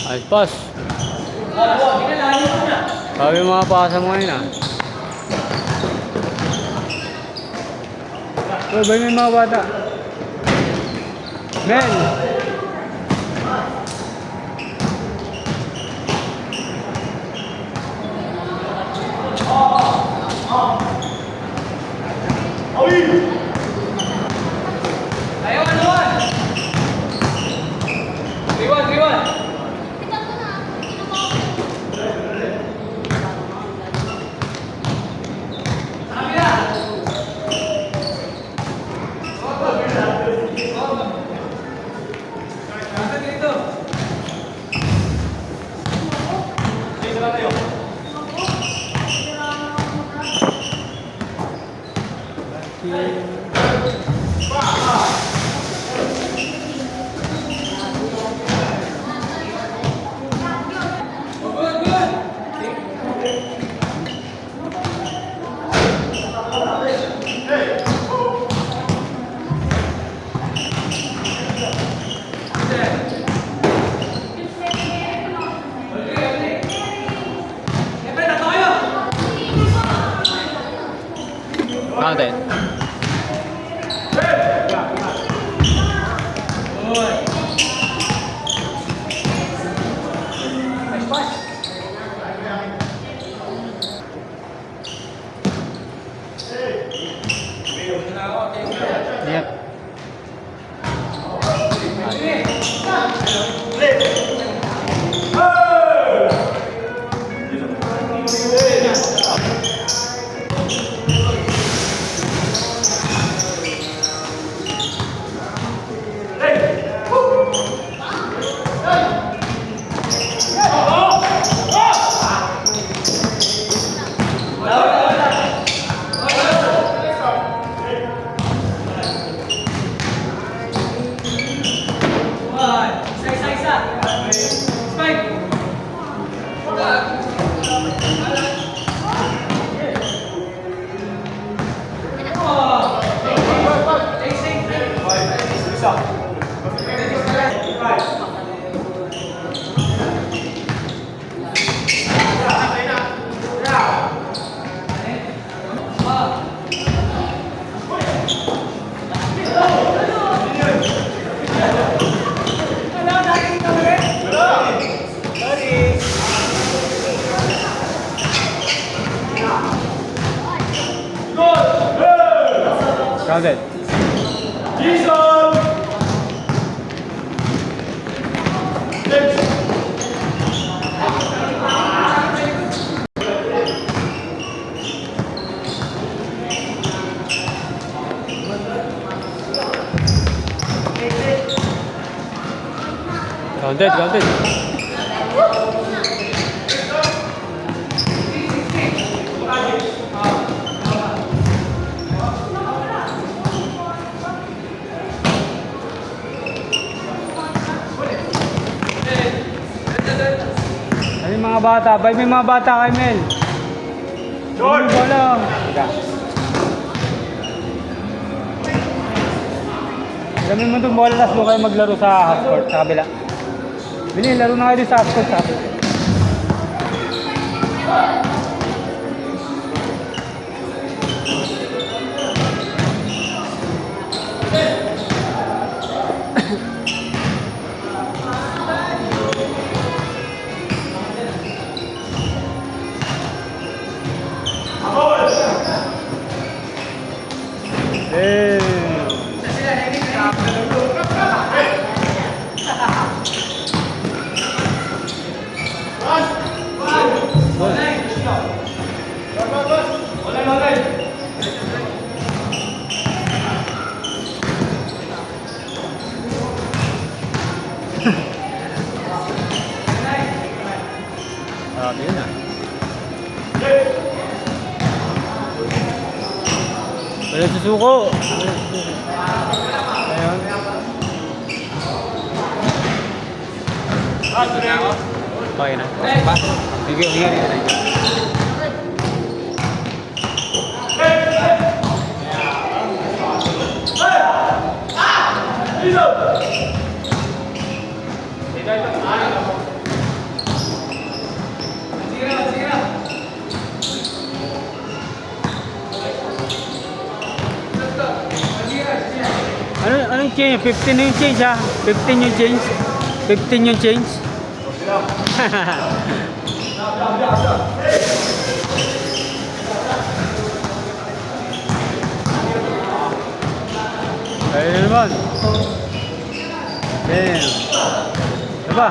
Ayos pas. Sabi mga pasa mo ngayon ah. Uy, ba may mga bata? Mel! Counted. Yep. Counted. Counted, counted. Ano yung mga bata? Bay, may mga bata kay Mel. George! Bola. Gamin mo itong bola, tapos mo kayo maglaro sa half court, sa kabila. Bili, laro na kayo sa half court, sa Grabe yun ah. Wala susuko. Ayun. Okay na. Sige, sige rin. Anong change? 15 yung change ha? 15 yung change? 15 yung change? Ayun naman. Damn. Diba?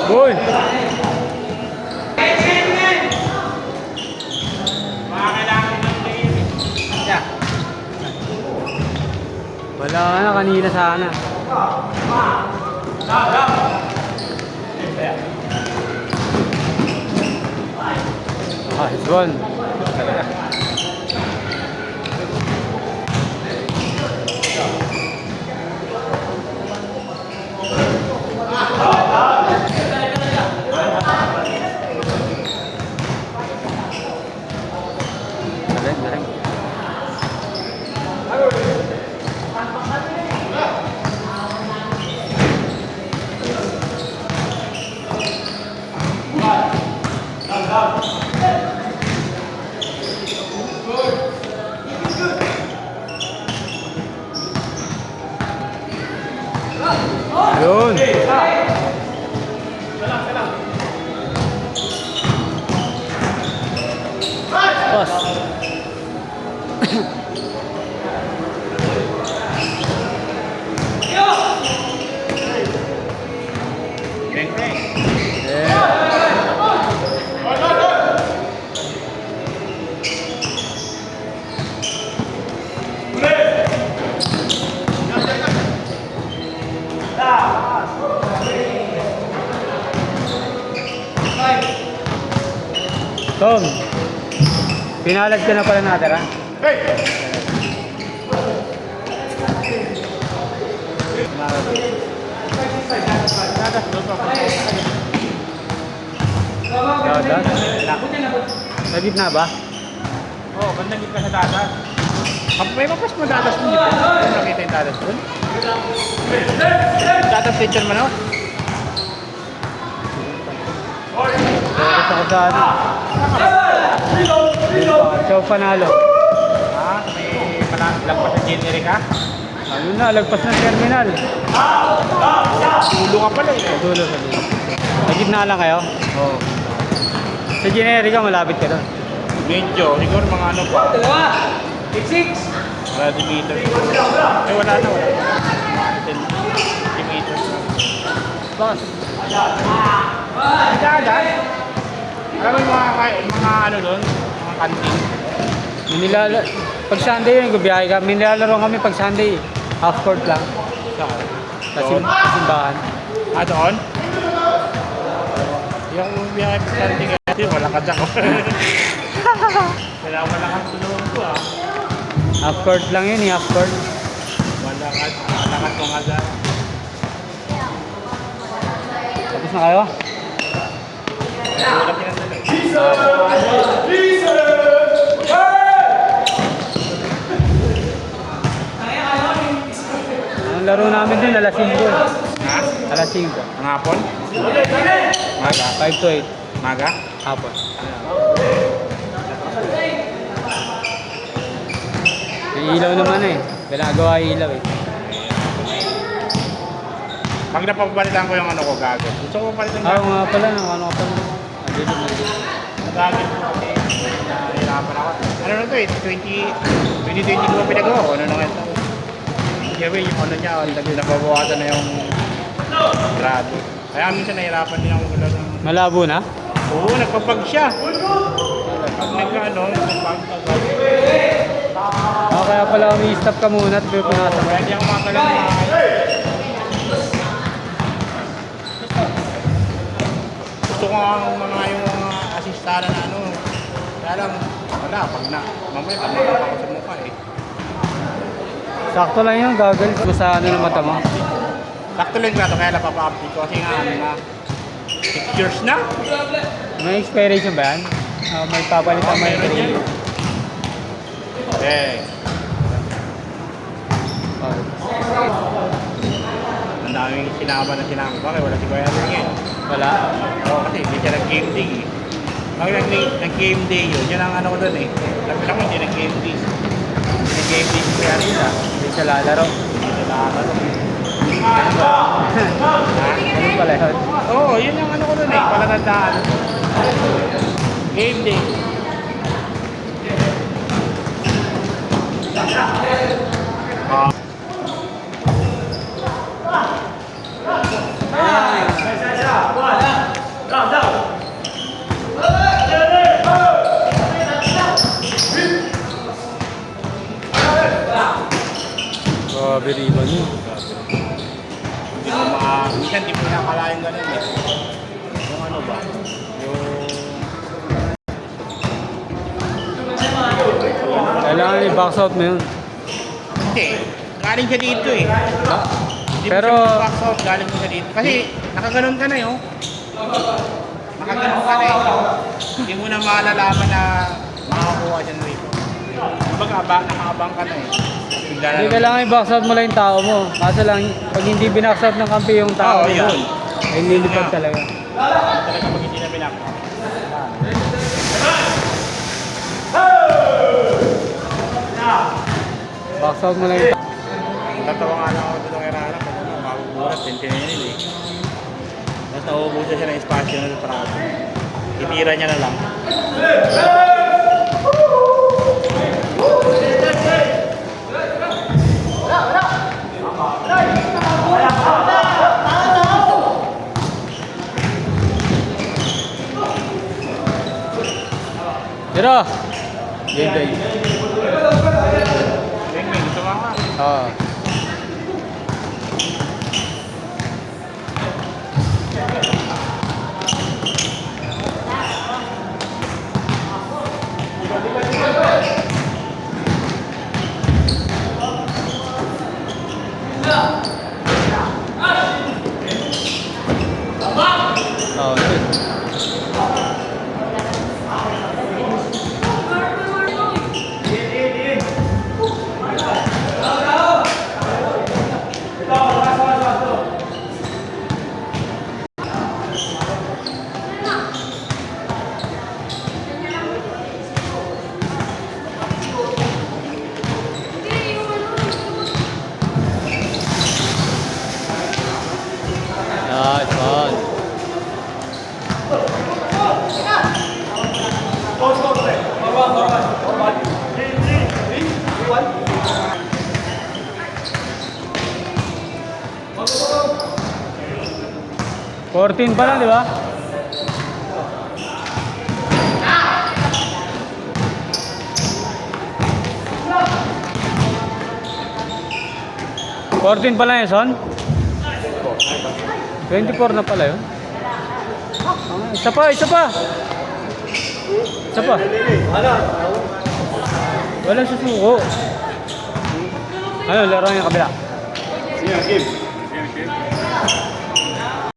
Boy! Wala ka na, kanina sana. Nice one. Galing. Yun. Pas. Tom, pinalad ka na pala natin, ha? Hey! Dadas? Sa gitna ba? Oo, bandang gitna sa dadas. May mapas mo dadas mo dito. Ano nakita yung dadas doon? Dadas teacher mo, no? Gusto ko sa ano? Chow panalo. Ha? May lagpas sa generic ka? Ano na, lagpas ng terminal. Tulo ka pala eh. Sa dulo. Sa gitna lang kayo? Oo. Sa generica, malapit ka doon. Medyo, siguro mga ano pa. Wala dimeter. Eh wala na, wala. 10 centimeters. Boss. Dadas? Alam mo yung mga ano doon? Mga kanting? Pag Sunday yun, gubiyahe ka. May nilalaro kami pag Sunday. Half court lang. Saan? Sa Doon? simbahan. Ah, doon? Yung biyahe pa sa kanting kasi wala ka dyan. Wala kang tulungan ko ah. Half court lang yun, half court. Wala ka mga dyan. Tapos na kayo? Wala pinadala. Ang laro namin din, alas 5. Ha? Alas 5. Ang hapon? Maga? 5 to 8. Maga? Hapon. May ilaw naman eh. Ginagawa ilaw eh. Pag napapalitan ko yung ano ko, gago. Gusto ko palitan Ah, nga pala. Ano ka pala? Andito na. Gago ko kasi nahirapan ako. Ano na to eh? 2022 pa pinagawa ko. Ano na nga ito? Gawin yung ano niya, nababawasan na yung grado. Kaya minsan nahirapan din ako laro. Malabo na? Oo, nagpapag siya. Pag nagka-ano, nagpapag. Ah, kaya pala umi-stop ka muna at pipunasan mo. Kaya di ako makakalang na. Gusto ko nga yung mga asistaran na ano. Kaya lang, wala, mamaya pag nakita ko sa mukha eh. Sakto lang yun, gagawin ko sa ano ng mata mo. Sakto lang nga ito, kaya napapa-update ko kasi nga ano na, 6 years na. May expiration ba yan? May papalitan may meron yan. Eh, ang daming sinama. Bakit wala si Kuya Ring eh? Wala. Oo, kasi hindi siya nag-game day eh. Pag nag-game day yun ang ano ko doon eh. Sabi lang ko hindi nag-game day. Nag-game day si Kuya Ring ah. Hindi siya lalaro. Hindi siya lalaro. Ano pala yun? Oo, yun ang ano ko doon eh. Palatandaan. Game day. Ah. Grabe riban yun. Hindi mo minsan di mo nakalain ganun eh. Yung ano ba? Kailangan i-box out mo yun. Hindi. Galing siya dito eh. Hindi Pero- mo siya box out, galing mo siya dito. Kasi nakaganon ka na yun. Nakaganon ka na eh. Hindi mo na malalaman na makakuha dyan rito. Kumbaga, nakaabang ka na eh. Bigla na Hindi kailangan i-box out mo lang yung tao mo. Kaso lang, pag hindi binox out ng kampi yung tao Oo, yun. ay nilipad talaga. talaga pag hindi na binaka. Box out mo lang yung tao. Tatawa nga lang ako dito kay Rana pag ano, mabuburat, tintininin eh. Tapos nauubusan siya ng espasyo na sa trato. Itira niya na lang. Tira! Game day. Beng, gusto mo ka? Oo. Nice one. Fourteen pa lang, di ba? Fourteen pa lang yun, Son? 24 na pala yun. Isa pa, isa pa. Isa pa. Wala susuko. Ano, laro yung kabila. Sige, game.